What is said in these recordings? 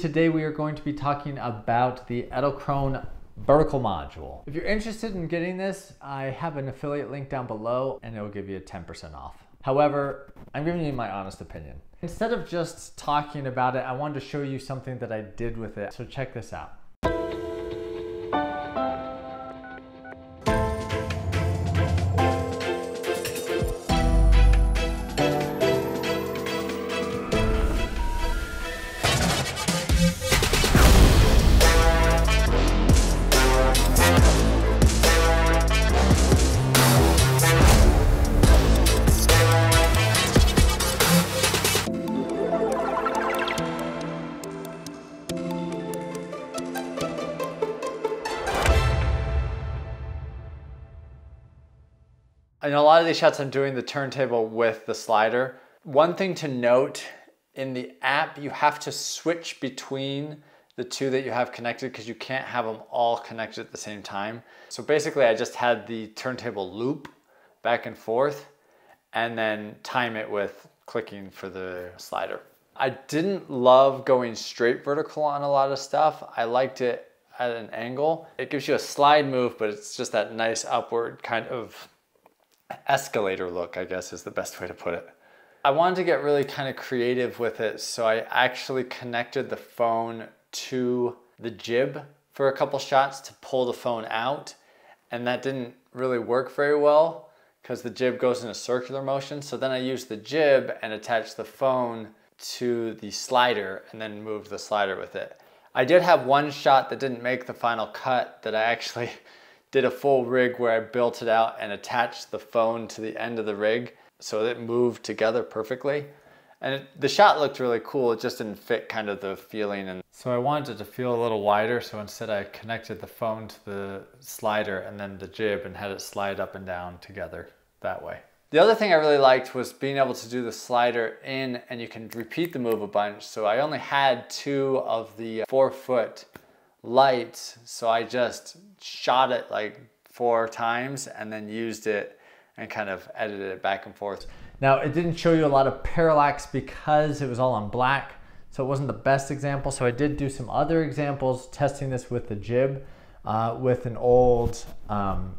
today we are going to be talking about the Edelkrone vertical module. If you're interested in getting this, I have an affiliate link down below and it will give you 10% off. However, I'm giving you my honest opinion. Instead of just talking about it, I wanted to show you something that I did with it. So check this out. In a lot of these shots, I'm doing the turntable with the slider. One thing to note, in the app, you have to switch between the two that you have connected because you can't have them all connected at the same time. So basically, I just had the turntable loop back and forth and then time it with clicking for the slider. I didn't love going straight vertical on a lot of stuff. I liked it at an angle. It gives you a slide move, but it's just that nice upward kind of escalator look, I guess is the best way to put it. I wanted to get really kind of creative with it, so I actually connected the phone to the jib for a couple shots to pull the phone out, and that didn't really work very well because the jib goes in a circular motion. So then I used the jib and attached the phone to the slider and then moved the slider with it. I did have one shot that didn't make the final cut that I actually did a full rig where I built it out and attached the phone to the end of the rig so it moved together perfectly. And the shot looked really cool, it just didn't fit kind of the feeling. And so I wanted it to feel a little wider, so instead I connected the phone to the slider and then the jib and had it slide up and down together that way. The other thing I really liked was being able to do the slider in and you can repeat the move a bunch. So I only had 2 of the 4-foot lights, so I just shot it like 4 times and then used it and kind of edited it back and forth. Now it didn't show you a lot of parallax because it was all on black, so it wasn't the best example. So I did do some other examples testing this with the jib with an old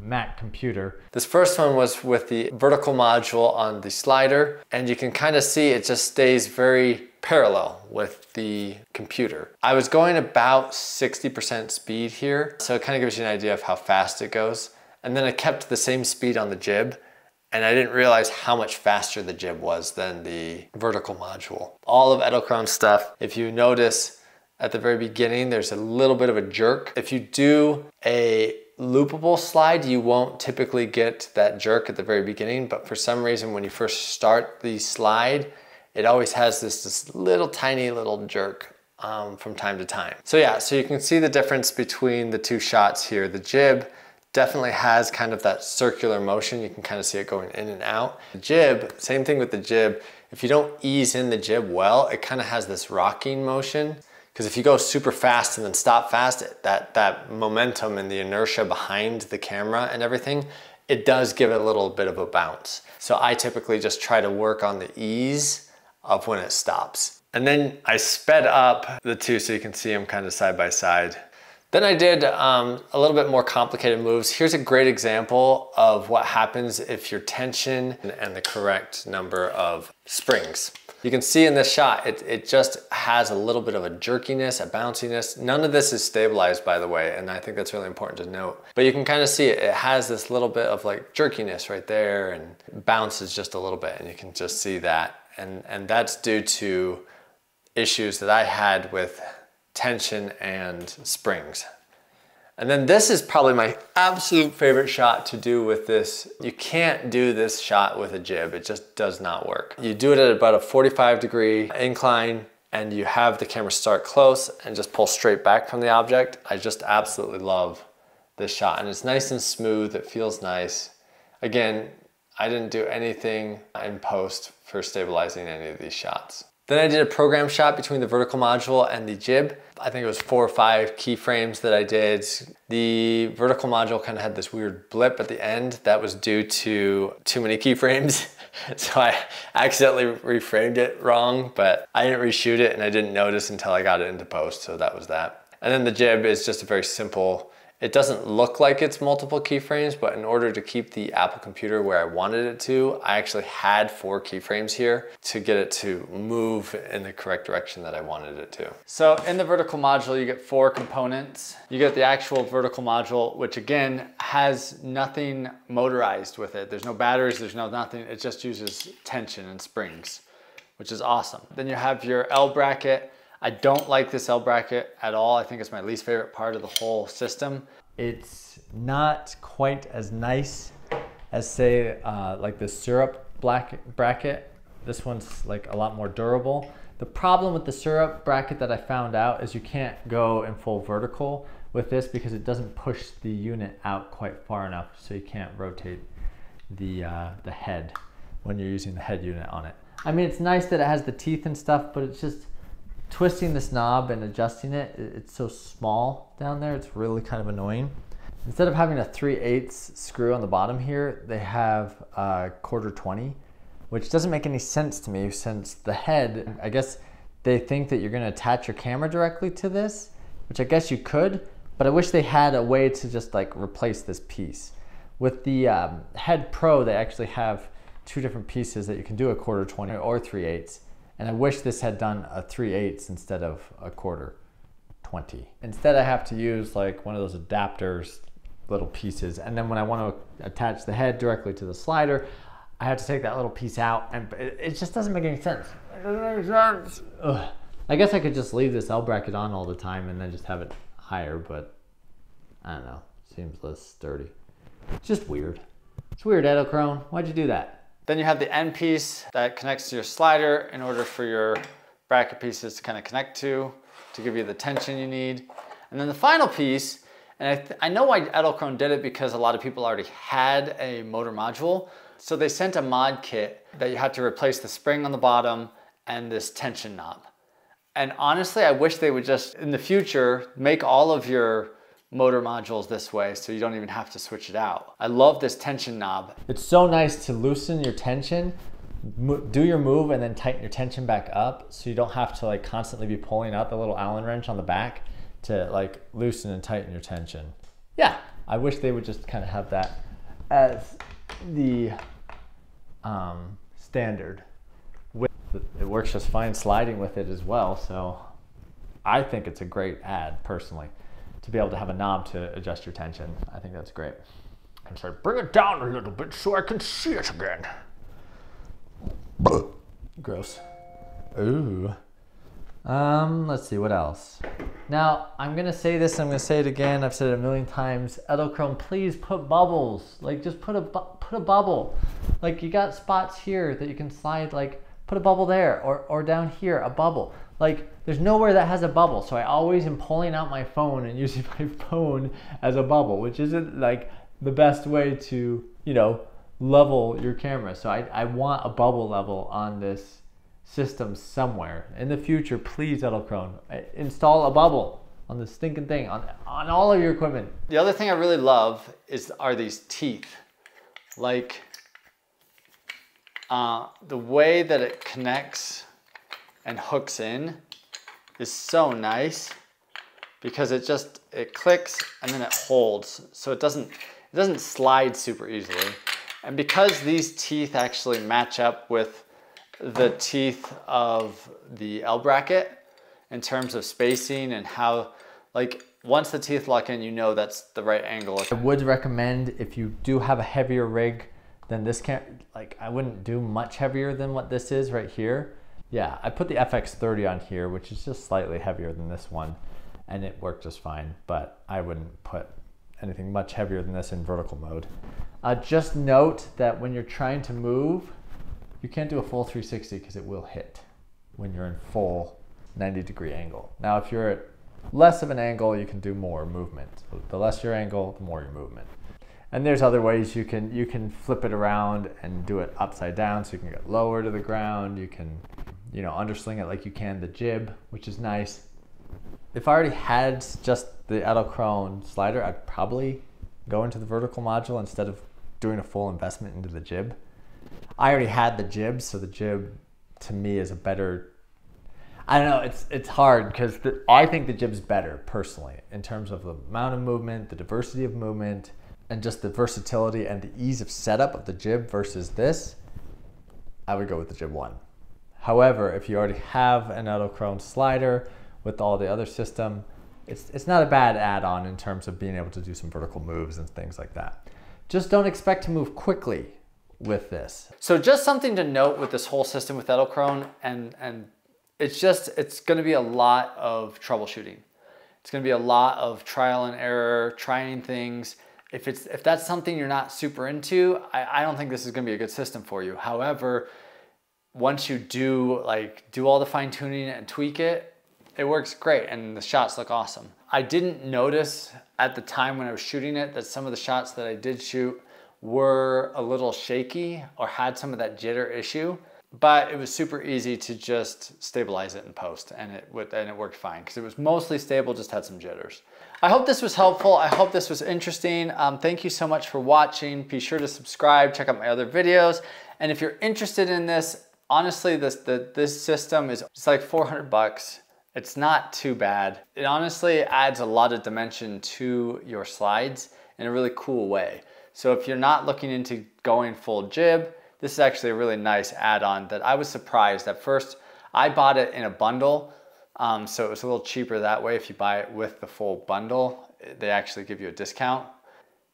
Mac computer. This first one was with the vertical module on the slider, and you can kind of see it just stays very parallel with the computer. I was going about 60% speed here, so it kind of gives you an idea of how fast it goes. And then I kept the same speed on the jib, and I didn't realize how much faster the jib was than the vertical module. All of Edelkrone stuff, if you notice at the very beginning, there's a little bit of a jerk. If you do a loopable slide, you won't typically get that jerk at the very beginning, but for some reason, when you first start the slide, it always has this little tiny little jerk from time to time. So yeah, so you can see the difference between the 2 shots here. The jib definitely has kind of that circular motion. You can kind of see it going in and out. The jib, same thing with the jib. If you don't ease in the jib well, it kind of has this rocking motion. Because if you go super fast and then stop fast, that momentum and the inertia behind the camera and everything, it does give it a little bit of a bounce. So I typically just try to work on the ease of when it stops. And then I sped up the 2 so you can see them kind of side by side. Then I did a little bit more complicated moves. Here's a great example of what happens if your tension and the correct number of springs. You can see in this shot, it just has a little bit of a jerkiness, a bounciness. None of this is stabilized, by the way, and I think that's really important to note. But you can kind of see it has this little bit of like jerkiness right there and bounces just a little bit, and you can just see that. And that's due to issues that I had with tension and springs. And then this is probably my absolute favorite shot to do with this. You can't do this shot with a jib. It just does not work. You do it at about a 45-degree incline and you have the camera start close and just pull straight back from the object. I just absolutely love this shot, and it's nice and smooth. It feels nice. Again, I didn't do anything in post for stabilizing any of these shots. Then I did a program shot between the vertical module and the jib. I think it was 4 or 5 keyframes that I did. The vertical module kind of had this weird blip at the end. That was due to too many keyframes. So I accidentally reframed it wrong, but I didn't reshoot it and I didn't notice until I got it into post, so that was that. And then the jib is just a very simple, it doesn't look like it's multiple keyframes, but in order to keep the Apple computer where I wanted it to, I actually had 4 keyframes here to get it to move in the correct direction that I wanted it to. So in the vertical module, you get 4 components. You get the actual vertical module, which again, has nothing motorized with it. There's no batteries, there's no nothing. It just uses tension and springs, which is awesome. Then you have your L bracket. I don't like this L bracket at all. I think it's my least favorite part of the whole system. It's not quite as nice as say like the syrup bracket. This one's like a lot more durable. The problem with the syrup bracket that I found out is you can't go in full vertical with this because it doesn't push the unit out quite far enough, so you can't rotate the head when you're using the head unit on it. I mean, it's nice that it has the teeth and stuff, but it's just twisting this knob and adjusting it, it's so small down there, it's really kind of annoying. Instead of having a 3/8 screw on the bottom here, they have a 1/4-20, which doesn't make any sense to me since the head, I guess they think that you're gonna attach your camera directly to this, which I guess you could, but I wish they had a way to just like replace this piece. With the Head Pro, they actually have 2 different pieces that you can do a 1/4-20 or 3/8. And I wish this had done a 3/8 instead of a 1/4-20. Instead I have to use like one of those adapters, little pieces. And then when I want to attach the head directly to the slider, I have to take that little piece out and it just doesn't make any sense. It doesn't make sense. Ugh. I guess I could just leave this L bracket on all the time and then just have it higher, but I don't know, seems less sturdy. It's just weird. It's weird, Edelkrone, why'd you do that? Then you have the end piece that connects to your slider in order for your bracket pieces to kind of connect to give you the tension you need. And then the final piece, and I know why Edelkrone did it because a lot of people already had a motor module. So they sent a mod kit that you had to replace the spring on the bottom and this tension knob. And honestly, I wish they would just, in the future, make all of your motor modules this way so you don't even have to switch it out. I love this tension knob. It's so nice to loosen your tension, do your move and then tighten your tension back up so you don't have to like constantly be pulling out the little Allen wrench on the back to like loosen and tighten your tension. Yeah, I wish they would just kind of have that as the standard. It works just fine sliding with it as well, so I think it's a great ad personally. To be able to have a knob to adjust your tension. I think that's great. I'm sorry, bring it down a little bit so I can see it again. Gross. Ooh. Let's see, what else? Now, I'm gonna say this, I'm gonna say it again, I've said it a million times. Edelkrone, please put bubbles. Like, just put a bubble. Like, you got spots here that you can slide, like, put a bubble there, or down here, a bubble. Like, there's nowhere that has a bubble, so I always am pulling out my phone and using my phone as a bubble, which isn't like the best way to, you know, level your camera. So I want a bubble level on this system somewhere. In the future, please, Edelkrone, install a bubble on this stinking thing, on all of your equipment. The other thing I really love are these teeth. Like, the way that it connects and hooks in is so nice because it clicks and then it holds, so it doesn't slide super easily. And because these teeth actually match up with the teeth of the L bracket in terms of spacing and how, like, once the teeth lock in, you know that's the right angle. I would recommend, if you do have a heavier rig than this, I wouldn't do much heavier than what this is right here. Yeah, I put the FX30 on here, which is just slightly heavier than this one, and it worked just fine, but I wouldn't put anything much heavier than this in vertical mode. Just note that when you're trying to move, you can't do a full 360 because it will hit when you're in full 90-degree angle. Now, if you're at less of an angle, you can do more movement. The less your angle, the more your movement. And there's other ways you can flip it around and do it upside down so you can get lower to the ground. You can, you know, undersling it like you can the jib, which is nice. If I already had just the Edelkrone slider, I'd probably go into the vertical module instead of doing a full investment into the jib. I already had the jib, so the jib to me is a better, I don't know, it's hard because I think the jib's better personally in terms of the amount of movement, the diversity of movement, and just the versatility and the ease of setup of the jib versus this. I would go with the jib 1. However, if you already have an Edelkrone slider with all the other system, it's not a bad add-on in terms of being able to do some vertical moves and things like that. Just don't expect to move quickly with this. So just something to note with this whole system with Edelkrone, and it's gonna be a lot of troubleshooting. It's gonna be a lot of trial and error, trying things. If that's something you're not super into, I don't think this is gonna be a good system for you. However, once you do all the fine tuning and tweak it, it works great and the shots look awesome. I didn't notice at the time when I was shooting it that some of the shots that I did shoot were a little shaky or had some of that jitter issue, but it was super easy to just stabilize it in post, and it worked fine because it was mostly stable, just had some jitters. I hope this was helpful. I hope this was interesting. Thank you so much for watching. Be sure to subscribe, check out my other videos. And if you're interested in this, honestly, this system is it's like 400 bucks. It's not too bad. It honestly adds a lot of dimension to your slides in a really cool way. So if you're not looking into going full jib, this is actually a really nice add-on that I was surprised. At first, I bought it in a bundle, so it was a little cheaper that way. If you buy it with the full bundle, they actually give you a discount.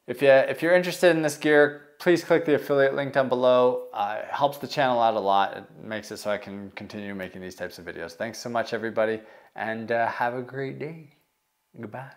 If you're interested in this gear, please click the affiliate link down below. It helps the channel out a lot. It makes it so I can continue making these types of videos. Thanks so much, everybody, and have a great day. Goodbye.